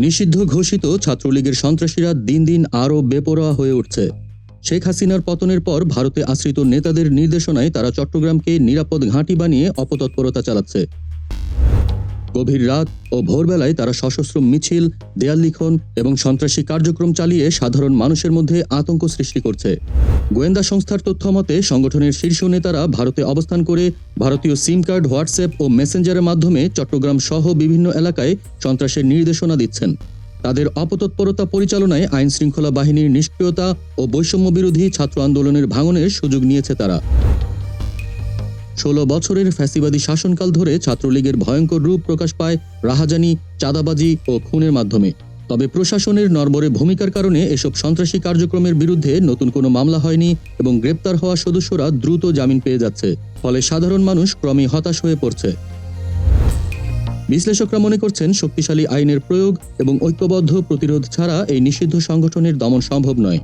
নিষিদ্ধ ঘোষিত ছাত্রলীগের সন্ত্রাসীরা দিন দিন আরও বেপরোয়া হয়ে উঠছে। শেখ হাসিনার পতনের পর ভারতে আশ্রিত নেতাদের নির্দেশনায় তারা চট্টগ্রামকে নিরাপদ ঘাঁটি বানিয়ে অপতৎপরতা চালাচ্ছে। গভীর রাত ও ভোরবেলায় তারা সশস্ত্র মিছিল, দেয়াল লিখন এবং সন্ত্রাসী কার্যক্রম চালিয়ে সাধারণ মানুষের মধ্যে আতঙ্ক সৃষ্টি করছে। গোয়েন্দা সংস্থার তথ্য মতে সংগঠনের শীর্ষ নেতারা ভারতে অবস্থান করে ভারতীয় সিম কার্ড, হোয়াটসঅ্যাপ ও মেসেঞ্জারের মাধ্যমে চট্টগ্রাম সহ বিভিন্ন এলাকায় সন্ত্রাসের নির্দেশনা দিচ্ছেন। তাদের অপতৎপরতা পরিচালনায় আইন শৃঙ্খলা বাহিনীর নিষ্ক্রিয়তা ও বৈষম্য বিরোধী ছাত্র আন্দোলনের ভাঙনের সুযোগ নিয়েছে তারা। 16 বছরের ফ্যাসিবাদী শাসনকাল ধরে ছাত্রলীগের ভয়ঙ্কর রূপ প্রকাশ পায় রাহাজানি, চাঁদাবাজি ও খুনের মাধ্যমে। তবে প্রশাসনের নড়বড়ে ভূমিকার কারণে এসব সন্ত্রাসী কার্যক্রমের বিরুদ্ধে নতুন কোনো মামলা হয়নি এবং গ্রেপ্তার হওয়া সদস্যরা দ্রুত জামিন পেয়ে যাচ্ছে। ফলে সাধারণ মানুষ ক্রমেই হতাশ হয়ে পড়ছে। বিশ্লেষকরা মনে করছেন, শক্তিশালী আইনের প্রয়োগ এবং ঐক্যবদ্ধ প্রতিরোধ ছাড়া এই নিষিদ্ধ সংগঠনের দমন সম্ভব নয়।